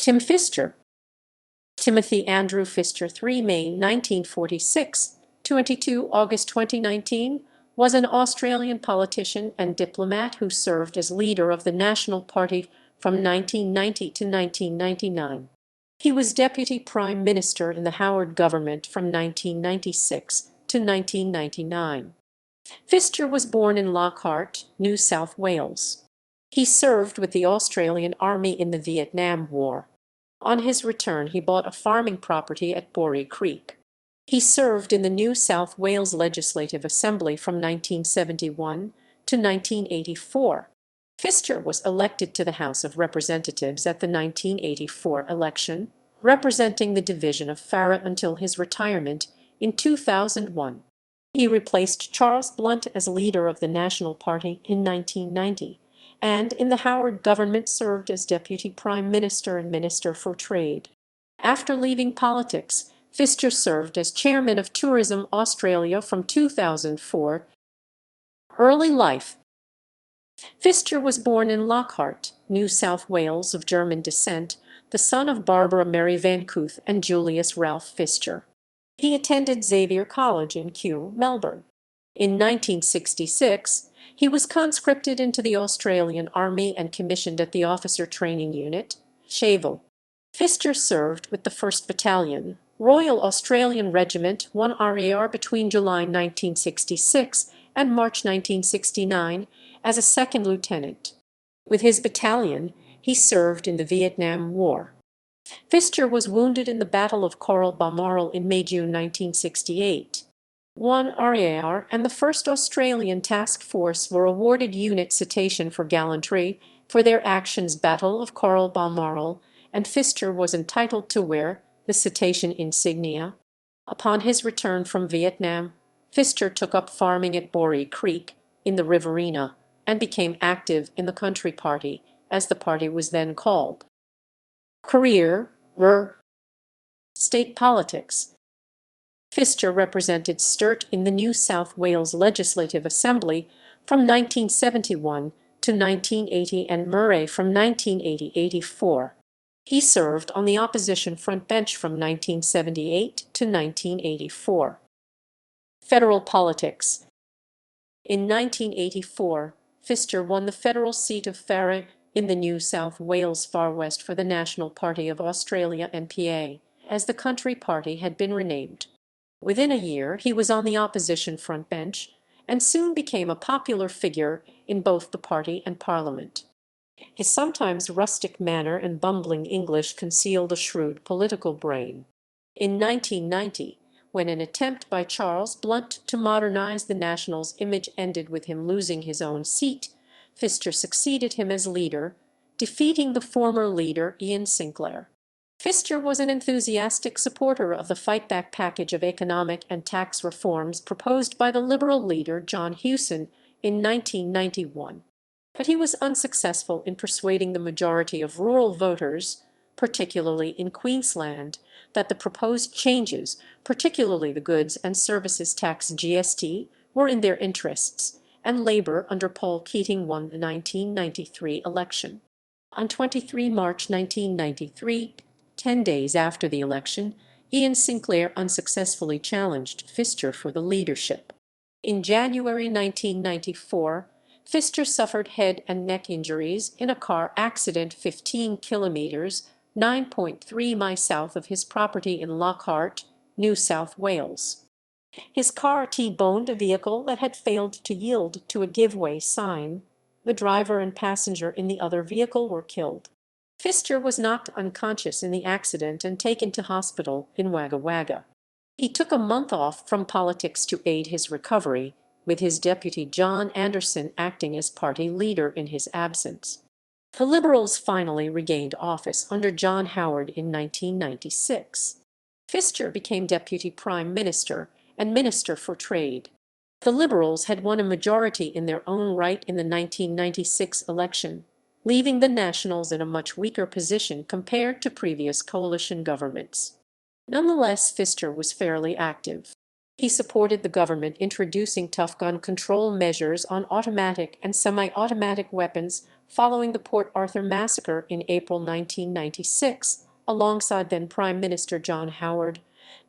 Tim Fischer. Timothy Andrew Fischer, 3 May 1946, 22 August 2019, was an Australian politician and diplomat who served as leader of the National Party from 1990 to 1999. He was Deputy Prime Minister in the Howard government from 1996 to 1999. Fischer was born in Lockhart, New South Wales. He served with the Australian Army in the Vietnam War. On his return, he bought a farming property at Boree Creek. He served in the New South Wales Legislative Assembly from 1971 to 1984. Fischer was elected to the House of Representatives at the 1984 election, representing the division of Farrer until his retirement in 2001. He replaced Charles Blunt as leader of the National Party in 1990, and in the Howard government served as Deputy Prime Minister and Minister for Trade. After leaving politics, Fischer served as Chairman of Tourism Australia from 2004. Early life. Fischer was born in Lockhart, New South Wales, of German descent, the son of Barbara Mary Vancouth and Julius Ralph Fischer. He attended Xavier College in Kew, Melbourne. In 1966, he was conscripted into the Australian Army and commissioned at the Officer Training Unit, Cheval. Fischer served with the 1st Battalion, Royal Australian Regiment 1 RAR between July 1966 and March 1969 as a second lieutenant. With his battalion, he served in the Vietnam War. Fischer was wounded in the Battle of Coral Balmoral in May-June 1968. 1 RAR and the 1st Australian Task Force were awarded unit citation for gallantry for their actions Battle of Coral Balmoral, and Fischer was entitled to wear the citation insignia. Upon his return from Vietnam, Fischer took up farming at Boree Creek in the Riverina and became active in the Country Party, as the party was then called. Career. State politics. Fischer represented Sturt in the New South Wales Legislative Assembly from 1971 to 1980 and Murray from 1980-84. He served on the opposition front bench from 1978 to 1984. Federal politics. In 1984, Fischer won the federal seat of Farrer in the New South Wales Far West for the National Party of Australia (NPA), as the Country Party had been renamed. Within a year, he was on the opposition front bench and soon became a popular figure in both the party and Parliament. His sometimes rustic manner and bumbling English concealed a shrewd political brain. In 1990, when an attempt by Charles Blunt to modernize the Nationals' image ended with him losing his own seat, Fischer succeeded him as leader, defeating the former leader Ian Sinclair. Fischer was an enthusiastic supporter of the Fightback package of economic and tax reforms proposed by the Liberal leader John Hewson in 1991. But he was unsuccessful in persuading the majority of rural voters, particularly in Queensland, that the proposed changes, particularly the goods and services tax (GST), were in their interests, and Labour under Paul Keating won the 1993 election. On 23 March 1993, 10 days after the election, Ian Sinclair unsuccessfully challenged Fischer for the leadership. In January 1994, Fischer suffered head and neck injuries in a car accident 15 kilometers (9.3 miles) south of his property in Lockhart, New South Wales. His car T-boned a vehicle that had failed to yield to a give-way sign. The driver and passenger in the other vehicle were killed. Fischer was knocked unconscious in the accident and taken to hospital in Wagga Wagga. He took a month off from politics to aid his recovery, with his deputy John Anderson acting as party leader in his absence. The Liberals finally regained office under John Howard in 1996. Fischer became Deputy Prime Minister and Minister for Trade. The Liberals had won a majority in their own right in the 1996 election, leaving the Nationals in a much weaker position compared to previous coalition governments. Nonetheless, Fischer was fairly active. He supported the government introducing tough gun control measures on automatic and semi-automatic weapons following the Port Arthur massacre in April 1996, alongside then Prime Minister John Howard,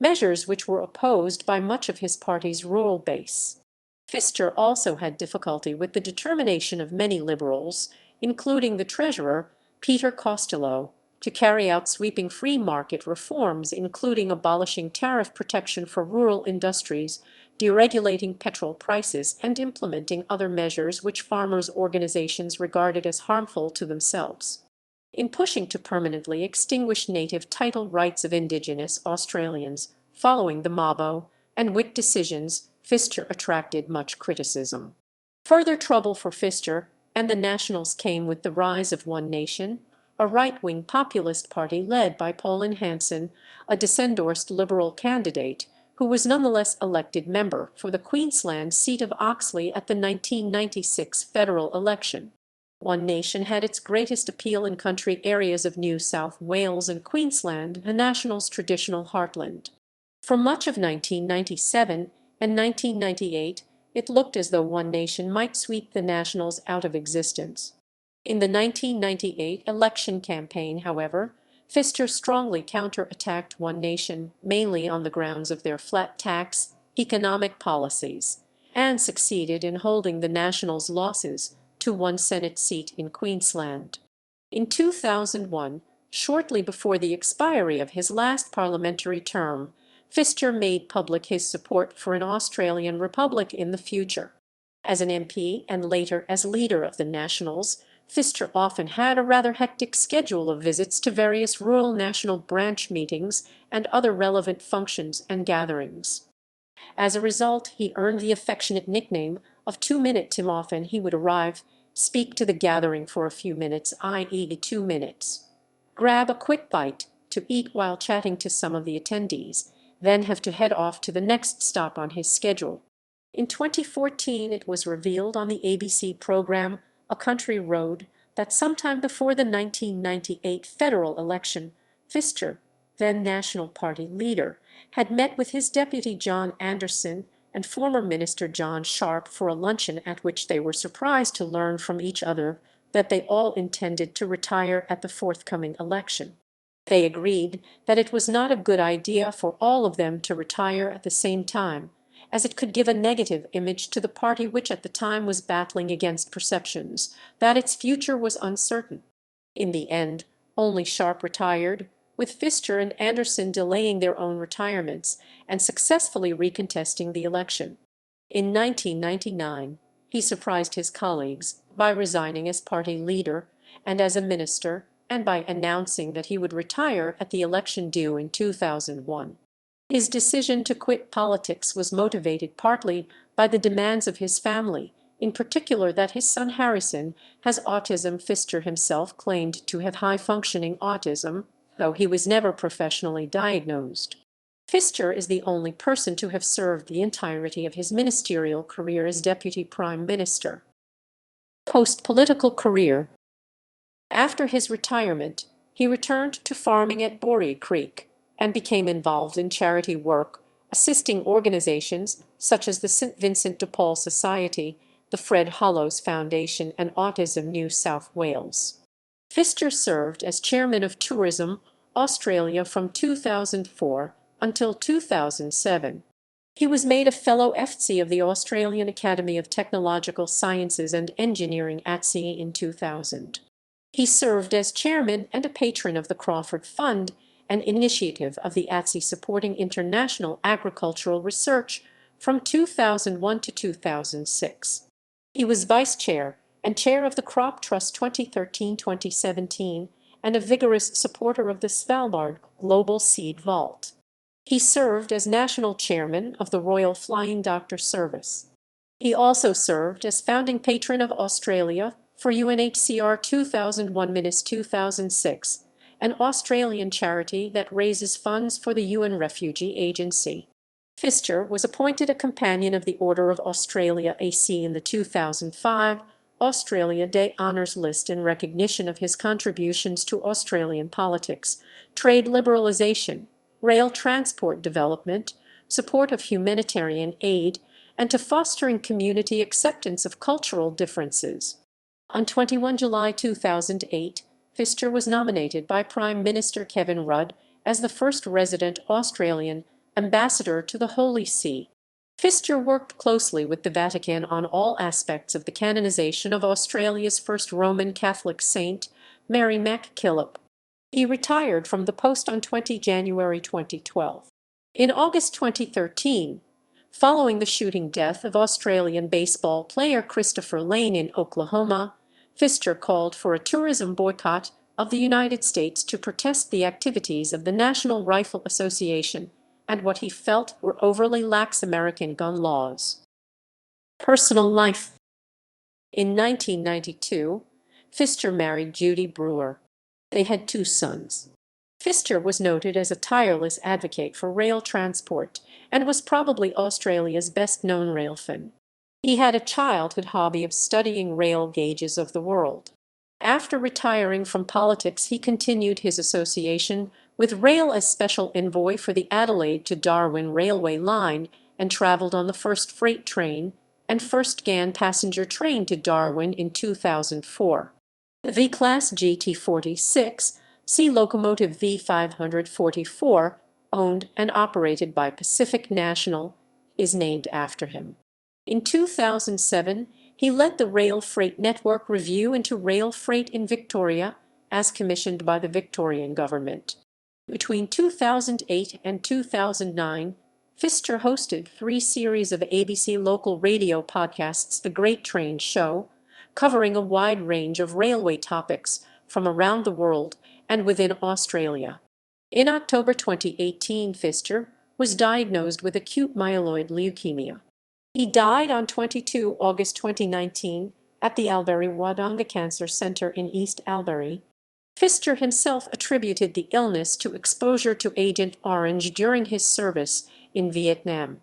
measures which were opposed by much of his party's rural base. Fischer also had difficulty with the determination of many Liberals, including the Treasurer, Peter Costello, to carry out sweeping free market reforms, including abolishing tariff protection for rural industries, deregulating petrol prices, and implementing other measures which farmers' organizations regarded as harmful to themselves. In pushing to permanently extinguish native title rights of Indigenous Australians following the Mabo and Witt decisions, Fischer attracted much criticism. Further trouble for Fischer and the Nationals came with the rise of One Nation, a right-wing populist party led by Pauline Hanson, a disendorsed Liberal candidate, who was nonetheless elected member for the Queensland seat of Oxley at the 1996 federal election. One Nation had its greatest appeal in country areas of New South Wales and Queensland, the Nationals' traditional heartland. For much of 1997 and 1998, it looked as though One Nation might sweep the Nationals out of existence. In the 1998 election campaign, however, Fischer strongly counter-attacked One Nation, mainly on the grounds of their flat tax, economic policies, and succeeded in holding the Nationals' losses to one Senate seat in Queensland. In 2001, shortly before the expiry of his last parliamentary term, Fischer made public his support for an Australian republic in the future. As an MP and later as leader of the Nationals, Fischer often had a rather hectic schedule of visits to various rural national branch meetings and other relevant functions and gatherings. As a result, he earned the affectionate nickname of 2-Minute Tim. Often he would arrive, speak to the gathering for a few minutes, i.e. 2 minutes, grab a quick bite to eat while chatting to some of the attendees, then have to head off to the next stop on his schedule. In 2014, it was revealed on the ABC program A Country Road that sometime before the 1998 federal election, Fischer, then National Party leader, had met with his deputy John Anderson and former Minister John Sharp for a luncheon at which they were surprised to learn from each other that they all intended to retire at the forthcoming election. They agreed that it was not a good idea for all of them to retire at the same time, as it could give a negative image to the party, which at the time was battling against perceptions that its future was uncertain. In the end, only Sharp retired, with Fischer and Anderson delaying their own retirements and successfully recontesting the election. In 1999, he surprised his colleagues by resigning as party leader and as a minister, and by announcing that he would retire at the election due in 2001. His decision to quit politics was motivated partly by the demands of his family, in particular that his son Harrison has autism. Fischer himself claimed to have high-functioning autism, though he was never professionally diagnosed. Fischer is the only person to have served the entirety of his ministerial career as Deputy Prime Minister. Post-political career. After his retirement, he returned to farming at Boree Creek and became involved in charity work, assisting organizations such as the St. Vincent de Paul Society, the Fred Hollows Foundation, and Autism New South Wales. Fischer served as chairman of Tourism Australia from 2004 until 2007. He was made a Fellow FC of the Australian Academy of Technological Sciences and Engineering ATSE in 2000. He served as chairman and a patron of the Crawford Fund, an initiative of the ATSE supporting international agricultural research from 2001 to 2006. He was vice chair and chair of the Crop Trust 2013-2017 and a vigorous supporter of the Svalbard Global Seed Vault. He served as national chairman of the Royal Flying Doctor Service. He also served as founding patron of Australia for UNHCR 2001-2006, an Australian charity that raises funds for the UN Refugee Agency. Fischer was appointed a Companion of the Order of Australia AC in the 2005 Australia Day Honours List in recognition of his contributions to Australian politics, trade liberalisation, rail transport development, support of humanitarian aid, and to fostering community acceptance of cultural differences. On 21 July 2008, Fischer was nominated by Prime Minister Kevin Rudd as the first resident Australian ambassador to the Holy See. Fischer worked closely with the Vatican on all aspects of the canonization of Australia's first Roman Catholic saint, Mary MacKillop. He retired from the post on 20 January 2012. In August 2013, following the shooting death of Australian baseball player Christopher Lane in Oklahoma, Fischer called for a tourism boycott of the United States to protest the activities of the National Rifle Association and what he felt were overly lax American gun laws. Personal life. In 1992, Fischer married Judy Brewer. They had 2 sons. Fischer was noted as a tireless advocate for rail transport and was probably Australia's best-known railfan. He had a childhood hobby of studying rail gauges of the world. After retiring from politics, he continued his association with rail as special envoy for the Adelaide to Darwin railway line and travelled on the first freight train and first GAN passenger train to Darwin in 2004. The V-Class GT46 C locomotive V544, owned and operated by Pacific National, is named after him. In 2007, he led the Rail Freight Network review into rail freight in Victoria, as commissioned by the Victorian government. Between 2008 and 2009, Fischer hosted 3 series of ABC local radio podcasts, The Great Train Show, covering a wide range of railway topics from around the world and within Australia. In October 2018, Fischer was diagnosed with acute myeloid leukemia. He died on 22 August 2019 at the Albury Wodonga Cancer Centre in East Albury. Fischer himself attributed the illness to exposure to Agent Orange during his service in Vietnam.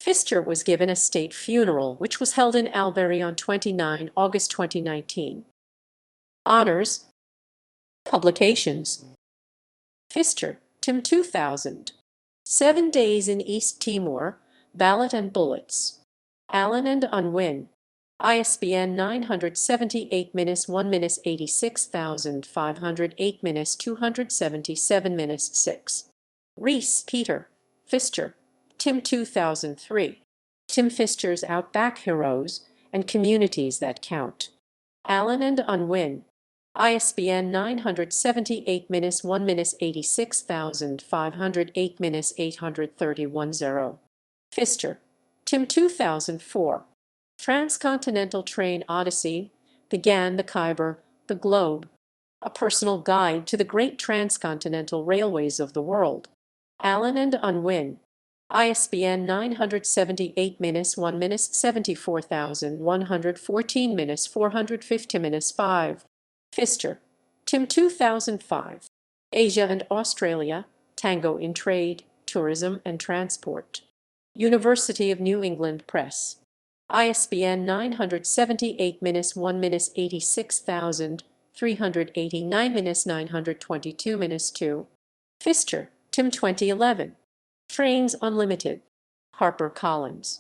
Fischer was given a state funeral, which was held in Albury on 29 August 2019. Honors. Publications. Fischer, Tim 2000. 7 Days in East Timor, Ballot and Bullets. Allen and Unwin. ISBN 978-86508-277-6. Rees, Peter. Fischer, Tim 2003. Tim Fischer's Outback Heroes and Communities That Count. Allen and Unwin. ISBN 978-1-86508-831-0. Fischer, Tim 2004. Transcontinental Train Odyssey, the GAN, the Khyber, the Globe. A Personal Guide to the Great Transcontinental Railways of the World. Allen and Unwin. ISBN 978-1-74114-450-5. Fischer, Tim 2005. Asia and Australia, Tango in Trade, Tourism and Transport. University of New England Press. ISBN 978-869-922-2. Fischer, Tim 2011. Trains Unlimited. HarperCollins.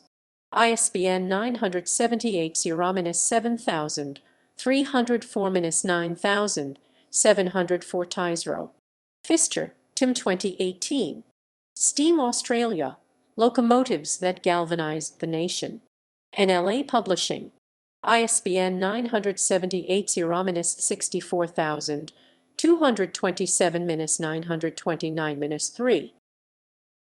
ISBN 978-0-7000. 304-9000-704 Tisro. Fischer, Tim 2018. Steam Australia, Locomotives That Galvanized the Nation. NLA Publishing. ISBN 978-0-64227-929-3.